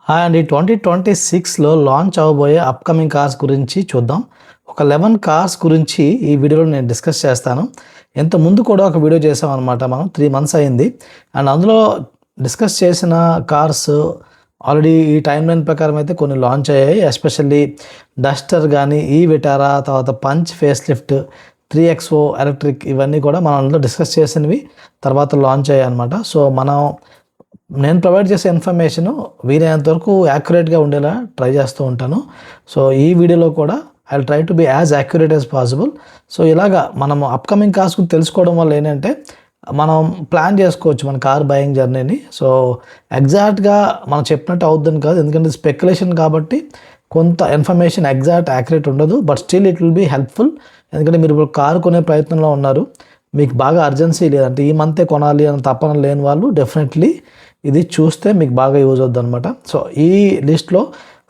Hi అండి. 2026లో launch అవ్వబోయే upcoming cars గురించి చూద్దాం. ఒక 11 కార్స్ గురించి ఈ వీడియోలో నేను డిస్కస్ చేస్తాను. ఇంత ముందు కూడా ఒక వీడియో చేసామన్నమాట. మనం 3 మంత్స్ అయింది. అండ్ అందులో డిస్కస్ చేసిన కార్స్ ఆల్రెడీ ఈ టైం లైన్ ప్రకారం అయితే కొన్ని లాంచ్ అయ్యాయి. ఎస్పెషల్లీ డస్టర్ కానీ, ఈ విటారా, తర్వాత punch face lift, 3XO electric, ఇవన్నీ కూడా మనం అందులో డిస్కస్ చేసినవి తర్వాత లాంచ్ అయ్యాయి అనమాట. సో నేను ప్రొవైడ్ చేసే ఇన్ఫర్మేషను వీలైనంత వరకు యాక్యురేట్గా ఉండేలా ట్రై చేస్తూ ఉంటాను. సో ఈ వీడియోలో కూడా I will try to be as accurate as possible. So ఇలాగా మనం అప్కమింగ్ కార్స్ గురించి తెలుసుకోవడం వల్ల ఏంటంటే మనం ప్లాన్ చేసుకోవచ్చు మన కార్ బయింగ్ జర్నీని. సో ఎగ్జాక్ట్గా మనం చెప్పినట్టు అవుద్దని కాదు, ఎందుకంటే స్పెక్యులేషన్ కాబట్టి కొంత ఇన్ఫర్మేషన్ ఎగ్జాక్ట్ యాక్యురేట్ ఉండదు. But still it will be helpful. ఎందుకంటే మీరు ఇప్పుడు కారు కొనే ప్రయత్నంలో ఉన్నారు, మీకు బాగా అర్జెన్సీ లేదంటే ఈ మంతే కొనాలి అని తప్పన లేని వాళ్ళు డెఫినెట్లీ ఇది చూస్తే మీకు బాగా యూజ్ అవుద్ది అనమాట. సో ఈ లిస్ట్లో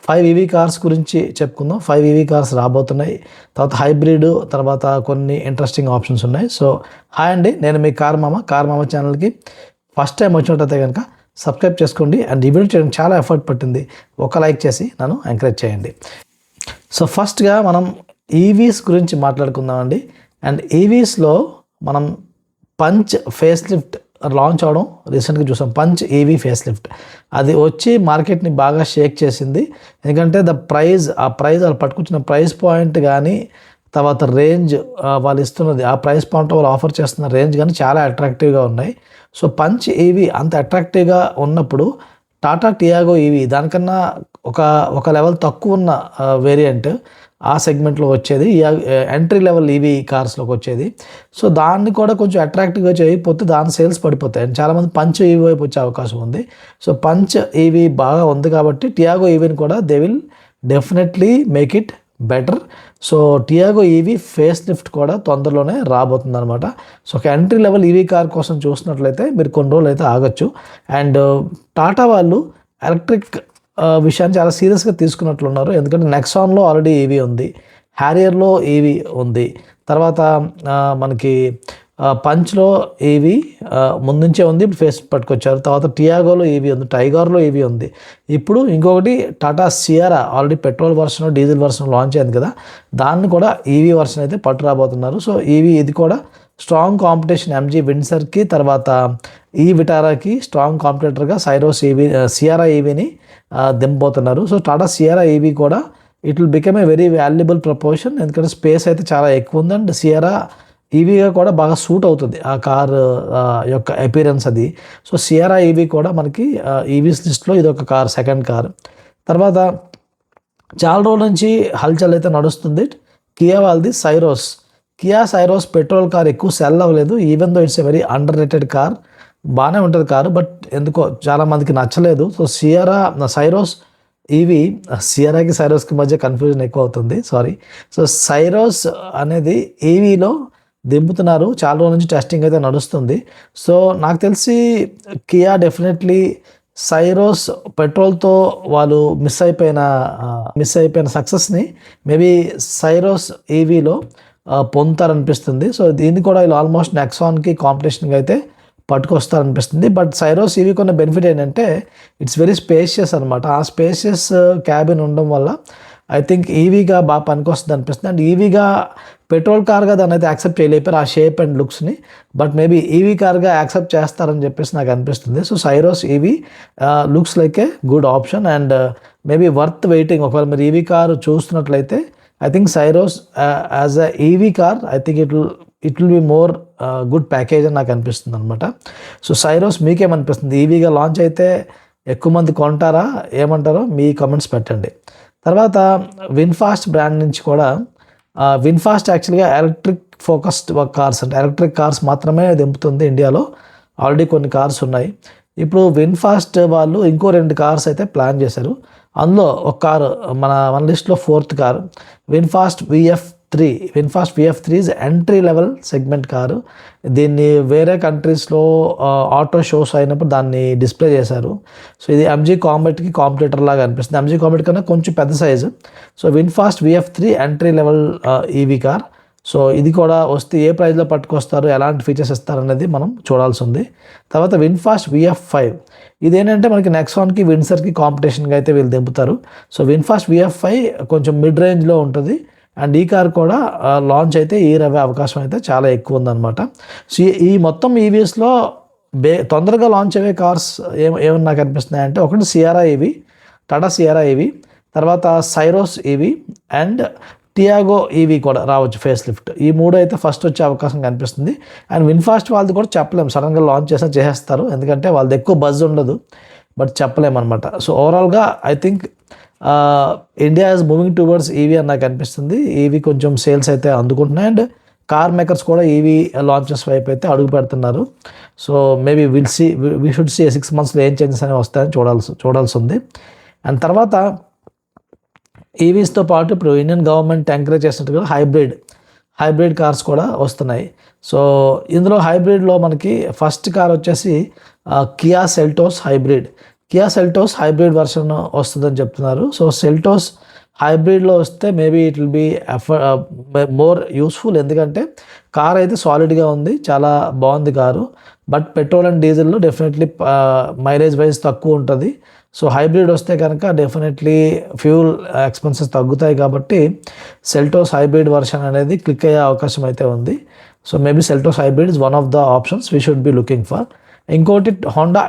5 EV కార్స్ గురించి చెప్పుకుందాం. 5 EV కార్స్ రాబోతున్నాయి. తర్వాత హైబ్రిడ్, తర్వాత కొన్ని ఇంట్రెస్టింగ్ ఆప్షన్స్ ఉన్నాయి. సో హాయ్ అండి, నేను మీ కార్ మామ ఛానల్కి ఫస్ట్ టైం వచ్చినట్టయితే కనుక సబ్స్క్రైబ్ చేసుకోండి. అండ్ ఈ వీడియో చేయడానికి చాలా ఎఫర్ట్ పట్టింది. ఒక లైక్ చేసి నన్ను ఎంకరేజ్ చేయండి. సో ఫస్ట్గా మనం ఈవీస్ గురించి మాట్లాడుకుందామండి. అండ్ ఈవీస్లో మనం పంచ్ ఫేస్ లిఫ్ట్ లాంచ్ అవడం రీసెంట్గా చూసాం. పంచ్ ఈవీ ఫేస్ లిఫ్ట్ అది వచ్చి మార్కెట్ని బాగా షేక్ చేసింది. ఎందుకంటే ఆ ప్రైజ్ వాళ్ళు పట్టుకొచ్చిన ప్రైస్ పాయింట్ కానీ, తర్వాత రేంజ్ వాళ్ళు ఇస్తున్నది, ఆ ప్రైస్ పాయింట్ వాళ్ళు ఆఫర్ చేస్తున్న రేంజ్ కానీ చాలా అట్రాక్టివ్గా ఉన్నాయి. సో పంచ్ ఈవీ అంత అట్రాక్టివ్గా ఉన్నప్పుడు టాటా టియాగో ఈవీ దానికన్నా ఒక లెవెల్ తక్కువ ఉన్న వేరియంట్ ఆ సెగ్మెంట్లో వచ్చేది, ఎంట్రీ లెవెల్ ఈవీ కార్స్లోకి వచ్చేది. సో దాన్ని కూడా కొంచెం అట్రాక్టివ్గా చేయకపోతే దాని సేల్స్ పడిపోతాయి. అండ్ చాలామంది పంచ్ ఈవీ వైపు వచ్చే అవకాశం ఉంది. సో పంచ్ ఈవీ బాగా ఉంది కాబట్టి టియాగో ఈవీని కూడా they will definitely make it better. So Tiago EV face lift కూడా తొందరలోనే రాబోతుంది అనమాట. సో ఒక ఎంట్రీ లెవెల్ ఈవీ కార్ కోసం చూసినట్లయితే మీరు కొన్ని రోజులు అయితే ఆగచ్చు. అండ్ టాటా వాళ్ళు ఎలక్ట్రిక్ విషయాన్ని చాలా సీరియస్గా తీసుకున్నట్లున్నారు. ఎందుకంటే నెక్సాన్లో ఆల్రెడీ ఈవీ ఉంది, హ్యారియర్లో ఈవీ ఉంది, తర్వాత మనకి పంచ్లో ఈవీ ముందుంచే ఉంది, ఇప్పుడు ఫేస్ పట్టుకొచ్చారు. తర్వాత టియాగోలో ఈవీ ఉంది, టైగర్లో ఈవీ ఉంది. ఇప్పుడు ఇంకొకటి Tata Sierra already petrol version, diesel version launch అయింది కదా, దాన్ని కూడా ఈవీ వర్షన్ అయితే పట్టు రాబోతున్నారు. సో ఇది కూడా స్ట్రాంగ్ కాంపిటీషన్ ఎంజీ విండ్సర్కి, తర్వాత ఈ విటారాకి స్ట్రాంగ్ కాంపిటేటర్గా సియారా ఈవీని దింపబోతున్నారు. సో టాటా సియారా ఈవీ కూడా it will become a very valuable proportion. ఎందుకంటే స్పేస్ అయితే చాలా ఎక్కువ ఉంది. అండ్ సియారా ఈవీగా కూడా బాగా సూట్ అవుతుంది ఆ కార్ యొక్క అపీరెన్స్ అది. సో సియారా ఈవీ కూడా మనకి ఈవీస్ లిస్ట్లో ఇది ఒక కార్, సెకండ్ కార్. తర్వాత చాలా రోజుల నుంచి హల్చల్ అయితే నడుస్తుంది కియా వాళ్ళది కియా సైరోస్ పెట్రోల్ కార్ ఎక్కువ సెల్ అవ్వలేదు. Even though it's a very under rated car, బాగానే ఉంటుంది కారు, బట్ ఎందుకో చాలామందికి నచ్చలేదు. సో సైరోస్ ఈవీ, సియారాకి సైరోస్కి మధ్య కన్ఫ్యూజన్ ఎక్కువ అవుతుంది, సారీ. సో సైరోస్ అనేది ఈవీలో దింపుతున్నారు, చాలా రోజుల నుంచి టెస్టింగ్ అయితే నడుస్తుంది. సో నాకు తెలిసి కియా డెఫినెట్లీ సైరోస్ పెట్రోల్తో వాళ్ళు మిస్ అయిపోయిన సక్సెస్ని మేబీ సైరోస్ ఈవీలో పొందుతారనిపిస్తుంది. సో దీన్ని కూడా వీళ్ళు ఆల్మోస్ట్ నెక్సాన్కి కాంపిటీషన్గా అయితే పట్టుకొస్తారనిపిస్తుంది. బట్ సైరోస్ ఈవీ కొన్న బెనిఫిట్ ఏంటంటే ఇట్స్ వెరీ స్పేషియస్ అనమాట. ఆ స్పేషియస్ క్యాబిన్ ఉండడం వల్ల ఐ థింక్ ఈవీగా బాగా పనికొస్తుంది అనిపిస్తుంది. అండ్ ఈవీగా పెట్రోల్ కార్గా దాన్ని అయితే యాక్సెప్ట్ చేయలేపారు ఆ షేప్ అండ్ లుక్స్ని, బట్ మేబీ ఈవీ కార్గా యాక్సెప్ట్ చేస్తారని చెప్పేసి నాకు అనిపిస్తుంది. So Syros EV looks like a good option and maybe worth waiting. ఒకవేళ మీరు ఈవీ కార్ చూస్తున్నట్లయితే I think Syros as a EV car I think it will be more good package అని నాకు అనిపిస్తుంది అనమాట. సో సైరోస్ మీకేమనిపిస్తుంది? ఈవీగా launch అయితే ఎక్కువ మంది కొంటారా, ఏమంటారో మీ కామెంట్స్ పెట్టండి. తర్వాత విన్ఫాస్ట్ బ్రాండ్ నుంచి కూడా విన్ఫాస్ట్ యాక్చువల్గా ఎలక్ట్రిక్ ఫోకస్డ్ కార్స్, అంటే ఎలక్ట్రిక్ కార్స్ మాత్రమే దింపుతుంది ఇండియాలో. ఆల్రెడీ కొన్ని కార్స్ ఉన్నాయి. ఇప్పుడు విన్ఫాస్ట్ వాళ్ళు ఇంకో 2 కార్స్ అయితే ప్లాన్ చేశారు. అందులో ఒక కారు మన లిస్ట్లో 4th car VinFast VF3 is entry level segment car. దీన్ని వేరే కంట్రీస్లో ఆటో షోస్ అయినప్పుడు దాన్ని డిస్ప్లే చేశారు. సో ఇది ఎంజీ కాంబెట్కి కాంపిటేటర్ లాగా అనిపిస్తుంది. ఎంజీ కాంబెట్ కన్నా కొంచెం పెద్ద size. So VinFast VF3 entry level EV car. So ఇది కూడా వస్తే ఏ ప్రైస్లో పట్టుకొస్తారు, ఎలాంటి ఫీచర్స్ ఇస్తారనేది మనం చూడాల్సి ఉంది. తర్వాత విన్ఫాస్ట్ VF5 ఇదేంటంటే మనకి నెక్సాన్కి విన్సర్కి కాంపిటీషన్గా అయితే వీళ్ళు దింపుతారు. సో విన్ఫాస్ట్ VF5 కొంచెం మిడ్ రేంజ్లో ఉంటుంది అండ్ ఈ కార్ కూడా లాంచ్ అయితే ఇయర్ అవ్వే అవకాశం అయితే చాలా ఎక్కువ ఉందన్నమాట. సో ఈ మొత్తం ఈవీస్లో తొందరగా లాంచ్ అయ్యే కార్స్ ఏమన్నా నాకు అనిపిస్తున్నాయి అంటే ఒకటి Sierra EV, Tata Sierra EV, తర్వాత Syros EV and Tiago EV కూడా రావచ్చు ఫేస్ లిఫ్ట్. ఈ మూడు అయితే ఫస్ట్ వచ్చే అవకాశం కనిపిస్తుంది. అండ్ విన్ఫాస్ట్ వాళ్ళది కూడా చెప్పలేము, సడన్గా లాంచ్ చేసేస్తారు ఎందుకంటే వాళ్ళది ఎక్కువ బజ్ ఉండదు, బట్ చెప్పలేము అనమాట. సో ఓవరాల్గా I think India is moving towards EV అని నాకు అనిపిస్తుంది. ఈవీ కొంచెం సేల్స్ అయితే అందుకుంటున్నాయి అండ్ కార్ మేకర్స్ కూడా ఈవీ లాంచెస్ వైపు అయితే అడుగు పెడుతున్నారు. So maybe we should see 6 monthsలో ఏం చేంజెస్ అనేవి వస్తాయని చూడాల్సి ఉంది. అండ్ తర్వాత ఈవీస్తో పాటు ఇప్పుడు ఇండియన్ గవర్నమెంట్ ఎంకరేజ్ చేసినట్టుగా హైబ్రిడ్ కార్స్ కూడా వస్తున్నాయి. సో ఇందులో హైబ్రిడ్లో మనకి ఫస్ట్ కార్ వచ్చేసి కియా సెల్టోస్ హైబ్రిడ్ వర్షన్ వస్తుందని చెప్తున్నారు. సో సెల్టోస్ హైబ్రిడ్లో వస్తే maybe it will be more useful, ఎందుకంటే కార్ అయితే సాలిడ్గా ఉంది, చాలా బాగుంది కారు. బట్ పెట్రోల్ అండ్ డీజిల్లో డెఫినెట్లీ మైలేజ్ వైజ్ తక్కువ ఉంటుంది. సో హైబ్రిడ్ వస్తే కనుక డెఫినెట్లీ ఫ్యూల్ ఎక్స్పెన్సెస్ తగ్గుతాయి కాబట్టి సెల్టోస్ హైబ్రిడ్ వర్షన్ అనేది క్లిక్ అయ్యే అవకాశం అయితే ఉంది. So maybe Seltos hybrid is one of the options we should be looking for. ఇంకోటి హోండా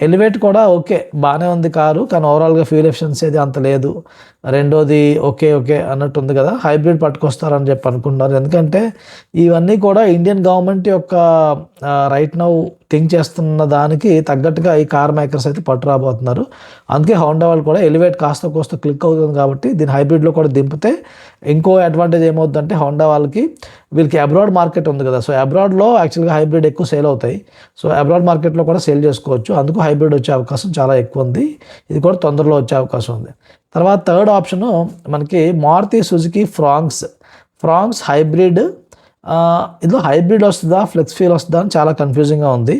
ఎలివేట్ కూడా ఓకే, బాగానే ఉంది కారు, కానీ ఓవరాల్గా ఫ్యూల్ ఎఫిషియన్సీ అది అంత లేదు. రెండోది ఓకే అన్నట్టు ఉంది కదా, హైబ్రిడ్ పట్టుకొస్తారని చెప్పి అనుకుంటున్నారు. ఎందుకంటే ఇవన్నీ కూడా ఇండియన్ గవర్నమెంట్ యొక్క రైట్ నౌ థింక్ చేస్తున్న దానికి తగ్గట్టుగా ఈ కార్ మేకర్స్ అయితే పట్టు రాబోతున్నారు. అందుకే హోండా వాళ్ళు కూడా ఎలివేట్ కాస్త క్లిక్ అవుతుంది కాబట్టి దీని హైబ్రిడ్లో కూడా దింపితే ఇంకో అడ్వాంటేజ్ ఏమవుతుందంటే హోండా వీళ్ళకి అబ్రాడ్ మార్కెట్ ఉంది కదా, సో అబ్రాడ్లో యాక్చువల్గా హైబ్రిడ్ ఎక్కువ సేల్ అవుతాయి. సో అబ్రాడ్ మార్కెట్లో కూడా సేల్ చేసుకోవచ్చు, అందుకు హైబ్రిడ్ వచ్చే అవకాశం చాలా ఎక్కువ ఉంది. ఇది కూడా తొందరలో వచ్చే అవకాశం ఉంది. తర్వాత థర్డ్ ఆప్షను మనకి మారుతి సుజుకి ఫ్రాంక్స్ హైబ్రిడ్. ఇందులో హైబ్రిడ్ వస్తుందా ఫ్లెక్స్ ఫ్యూయల్ వస్తుందా అని చాలా కన్ఫ్యూజింగ్గా ఉంది.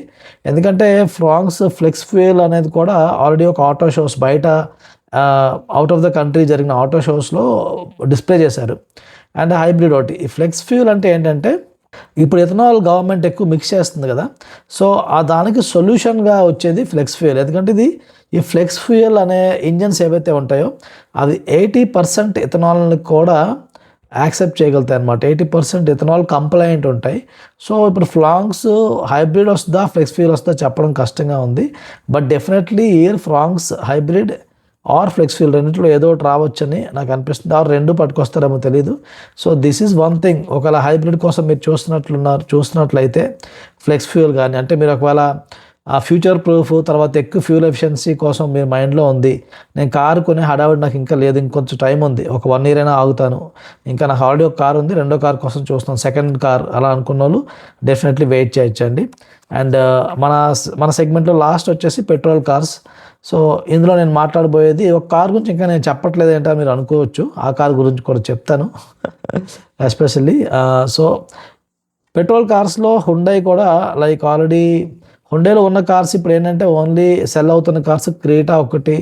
ఎందుకంటే ఫ్రాంక్స్ ఫ్లెక్స్ ఫ్యూయల్ అనేది కూడా ఆల్రెడీ ఒక ఆటో షోస్ బయట అవుట్ ఆఫ్ ద కంట్రీ జరిగిన ఆటో షోస్లో డిస్ప్లే చేశారు. అండ్ హైబ్రిడ్ ఒకటి. ఈ ఫ్లెక్స్ ఫ్యూయల్ అంటే ఏంటంటే ఇప్పుడు ఇథనాల్ గవర్నమెంట్ ఎక్కువ మిక్స్ చేస్తుంది కదా, సో దానికి సొల్యూషన్గా వచ్చేది ఫ్లెక్స్ ఫ్యూయల్. ఎందుకంటే ఈ ఫ్లెక్స్ ఫ్యూయల్ అనే ఇంజన్స్ ఏవైతే ఉంటాయో అది 80% ఇథనాల్ని కూడా యాక్సెప్ట్ చేయగలుగుతాయి అనమాట. 80% ఇథనాల్ కంప్లైంట్ ఉంటాయి. సో ఇప్పుడు ఫ్రాంక్స్ హైబ్రిడ్ వస్తుందా ఫ్లెక్స్ ఫ్యూయల్ వస్తుందా చెప్పడం కష్టంగా ఉంది. But definitely Fronx hybrid or flex fuel రెండింటిలో ఏదో ఒకటి రావచ్చని నాకు అనిపిస్తుంది. ఆర్ రెండు పట్టుకొస్తారేమో తెలీదు. So this is one thing. ఒకవేళ హైబ్రిడ్ కోసం మీరు చూస్తున్నట్లయితే ఫ్లెక్స్ ఫ్యూయల్ కానీ, అంటే మీరు ఒకవేళ ఫ్యూచర్ ప్రూఫ్ తర్వాత ఎక్కువ ఫ్యూల్ ఎఫిషియన్సీ కోసం మీరు మైండ్లో ఉంది, నేను కారు కొనే హడావిడి నాకు ఇంకా లేదు, ఇంకొంచెం టైం ఉంది, ఒక 1 year అయినా ఆగుతాను, ఇంకా నాకు ఆల్రెడీ ఒక కారు ఉంది, రెండో కార్ కోసం చూస్తున్నాను, సెకండ్ కార్ అలా అనుకున్న వాళ్ళు డెఫినెట్లీ వెయిట్ చేయొచ్చండి. అండ్ మన సెగ్మెంట్లో లాస్ట్ వచ్చేసి పెట్రోల్ కార్స్. సో ఇందులో నేను మాట్లాడబోయేది ఒక కార్ గురించి ఇంకా నేను చెప్పట్లేదు ఏంటో మీరు అనుకోవచ్చు, ఆ కార్ గురించి కూడా చెప్తాను ఎస్పెషల్లీ. సో పెట్రోల్ కార్స్లో హుండై కూడా లైక్ ఆల్రెడీ హుండైలో ఉన్న కార్స్ ఇప్పుడు ఏంటంటే ఓన్లీ సెల్ అవుతున్న కార్స్ క్రెటా ఒకటి,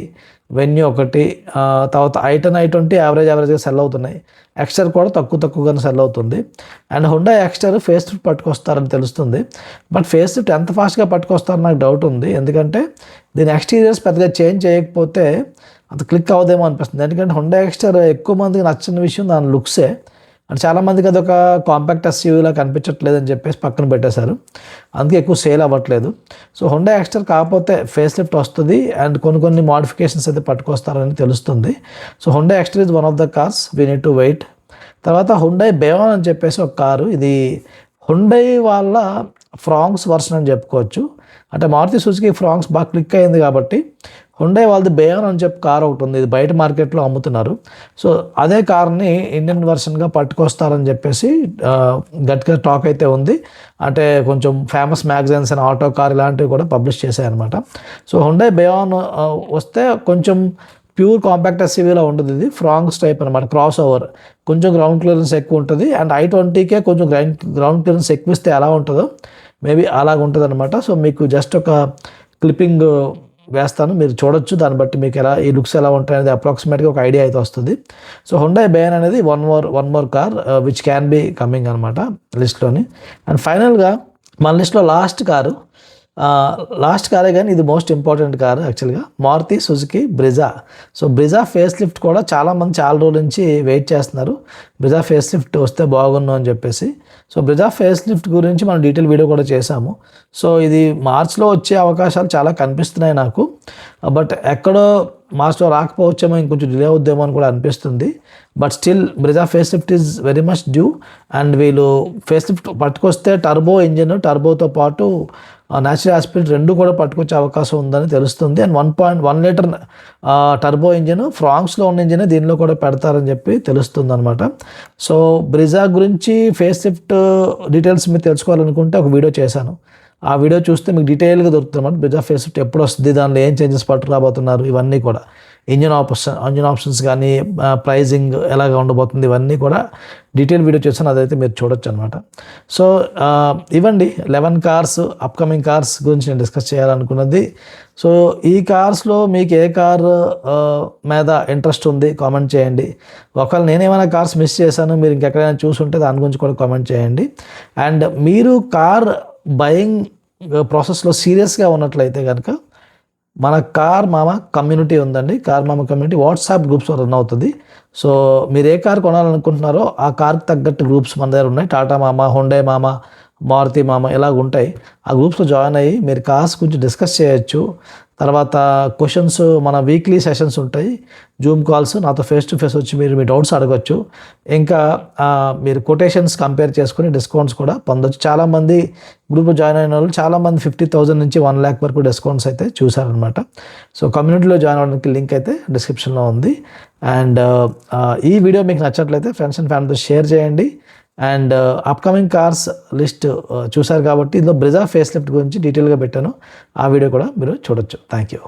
వెన్యూ ఒకటి, తర్వాత i10 i20 యావరేజ్గా సెల్ అవుతున్నాయి. ఎక్స్టర్ కూడా తక్కువగానే సెల్ అవుతుంది. And Hyundai Exter facelift పట్టుకొస్తారని తెలుస్తుంది. బట్ ఫేస్ లిఫ్ట్ ఎంత ఫాస్ట్గా పట్టుకొస్తారని నాకు డౌట్ ఉంది. ఎందుకంటే దీని ఎక్స్టీరియర్స్ పెద్దగా చేంజ్ చేయకపోతే అంత క్లిక్ అవ్వదేమో అనిపిస్తుంది. ఎందుకంటే హుండా ఎక్స్టర్ ఎక్కువ మందికి నచ్చిన విషయం దాని లుక్సే. అంటే చాలామందికి అది ఒక కాంపాక్ట్ ఎస్యూవీలా కనిపించట్లేదని చెప్పేసి పక్కన పెట్టేశారు, అందుకే ఎక్కువ సేల్ అవ్వట్లేదు. సో హుండా ఎక్స్టర్ కాకపోతే ఫేస్ లిఫ్ట్ వస్తుంది అండ్ కొన్ని మోడిఫికేషన్స్ అయితే పట్టుకొస్తారని తెలుస్తుంది. So Hyundai Exter is one of the cars we need to wait. తర్వాత హుండై బెయోన్ అని చెప్పేసి ఒక కారు, ఇది హుండై వాళ్ళ ఫ్రాంక్స్ వర్షన్ అని చెప్పుకోవచ్చు. అంటే మారుతి సుజుకి ఫ్రాంక్స్ బాగా క్లిక్ అయింది కాబట్టి హుండై వాళ్ళది బెయోన్ అని చెప్పి కార్ ఒకటి ఉంది, ఇది బయట మార్కెట్లో అమ్ముతున్నారు. సో అదే కార్ని ఇండియన్ వర్షన్గా పట్టుకొస్తారని చెప్పేసి గట్టిగా టాక్ అయితే ఉంది. అంటే కొంచెం famous magazines and auto car ఇలాంటివి కూడా పబ్లిష్ చేశాయన్నమాట. సో హుండై బెయోన్ వస్తే కొంచెం ప్యూర్ కాంపాక్ట్ ఎస్యూవీలో ఉంటుంది, ఇది ఫ్రాంక్స్ టైప్ అనమాట, క్రాస్ ఓవర్, కొంచెం గ్రౌండ్ క్లియరెన్స్ ఎక్కువ ఉంటుంది. అండ్ i20కే కొంచెం గ్రౌండ్ క్లియరెన్స్ ఎక్కువ ఇస్తే ఎలా ఉంటుందో మేబీ అలాగ ఉంటుంది అనమాట. సో మీకు జస్ట్ ఒక క్లిప్పింగ్ వేస్తాను, మీరు చూడొచ్చు. దాన్ని బట్టి మీకు ఈ లుక్స్ ఎలా ఉంటాయి అనేది అప్రాక్సిమేట్గా ఒక ఐడియా అయితే వస్తుంది. సో హుండాయ్ బయాన్ అనేది one more car which can be coming అనమాట లిస్ట్లోని. అండ్ ఫైనల్గా మన లిస్ట్లో లాస్ట్ కారే కానీ ఇది మోస్ట్ ఇంపార్టెంట్ కార్ యాక్చువల్గా, Maruti Suzuki Brezza. So Brezza face lift కూడా చాలామంది చాలా రోజుల నుంచి వెయిట్ చేస్తున్నారు, బ్రిజా ఫేస్ లిఫ్ట్ వస్తే బాగున్నాం అని చెప్పేసి. సో బ్రిజా ఫేస్ లిఫ్ట్ గురించి మనం డీటెయిల్ వీడియో కూడా చేశాము. సో ఇది మార్చ్లో వచ్చే అవకాశాలు చాలా కనిపిస్తున్నాయి నాకు, బట్ ఎక్కడో మార్చ్లో రాకపోవచ్చేమో, ఇంకొంచెం డిలే అవుద్దేమో అని కూడా అనిపిస్తుంది. But still Brezza face lift is very much due. And వీళ్ళు ఫేస్ లిఫ్ట్ పట్టుకొస్తే టర్బో ఇంజిన్, టర్బోతో పాటు న్యాచురల్ ఆస్పిరేట్ రెండు కూడా పట్టుకొచ్చే అవకాశం ఉందని తెలుస్తుంది. అండ్ 1.1 లీటర్ టర్బో ఇంజిన్, ఫ్రాంక్స్లో ఉన్న ఇంజిన్ దీనిలో కూడా పెడతారని చెప్పి తెలుస్తుంది అనమాట. సో బ్రిజా గురించి ఫేస్ లిఫ్ట్ డీటెయిల్స్ మీరు తెలుసుకోవాలనుకుంటే ఒక వీడియో చేశాను, ఆ వీడియో చూస్తే మీకు డీటెయిల్గా దొరుకుతుంది అన్నమాట. బ్రిజా ఫేస్ లిఫ్ట్ ఎప్పుడు వస్తుంది, దానిలో ఏం చేంజెస్ రాబోతున్నారు, ఇవన్నీ కూడా ఇంజిన్ ఆప్షన్స్ కానీ ప్రైజింగ్ ఎలాగ ఉండబోతుంది, ఇవన్నీ కూడా డీటెయిల్ వీడియో చేస్తాను, అదైతే మీరు చూడొచ్చు అనమాట. సో ఇవ్వండి 11 కార్స్, అప్కమింగ్ కార్స్ గురించి నేను డిస్కస్ చేయాలనుకున్నది. సో ఈ కార్స్లో మీకు ఏ కార్ మీద ఇంట్రెస్ట్ ఉంది కామెంట్ చేయండి. ఒకవేళ నేనేమైనా కార్స్ మిస్ చేశాను, మీరు ఇంకెక్కడైనా చూసుంటే దాని గురించి కూడా కామెంట్ చేయండి. అండ్ మీరు కార్ బయింగ్ ప్రాసెస్లో సీరియస్గా ఉన్నట్లయితే కనుక మన కార్ మామ కమ్యూనిటీ ఉందండి, కార్ మామ కమ్యూనిటీ వాట్సాప్ గ్రూప్స్లో రన్ అవుతుంది. సో మీరు ఏ కార్ కొనాలనుకుంటున్నారో ఆ కార్కి తగ్గట్టు గ్రూప్స్ మన దగ్గర ఉన్నాయి. టాటా మామ, హుండాయ్ మామ, మారుతి మామ ఇలాగ ఉంటాయి. ఆ గ్రూప్స్లో జాయిన్ అయ్యి మీరు కార్స్ గురించి డిస్కస్ చేయొచ్చు. తర్వాత క్వశ్చన్స్, మన వీక్లీ సెషన్స్ ఉంటాయి, జూమ్ కాల్స్, నాతో ఫేస్ టు ఫేస్ వచ్చి మీరు మీ డౌట్స్ అడగచ్చు. ఇంకా మీరు కొటేషన్స్ కంపేర్ చేసుకుని డిస్కౌంట్స్ కూడా పొందొచ్చు. చాలామంది గ్రూప్లో జాయిన్ అయిన వాళ్ళు చాలామంది 50,000 నుంచి 1 lakh వరకు డిస్కౌంట్స్ అయితే చూసారనమాట. సో కమ్యూనిటీలో జాయిన్ అవ్వడానికి లింక్ అయితే డిస్క్రిప్షన్లో ఉంది. అండ్ ఈ వీడియో మీకు నచ్చట్లయితే ఫ్రెండ్స్ అండ్ ఫ్యామిలీతో షేర్ చేయండి. అండ్ అప్కమింగ్ కార్స్ లిస్ట్ చూశారు కాబట్టి ఇందులో బ్రిజా ఫేస్ లిఫ్ట్ గురించి డీటెయిల్గా పెట్టాను, ఆ వీడియో కూడా మీరు చూడొచ్చు. Thank you.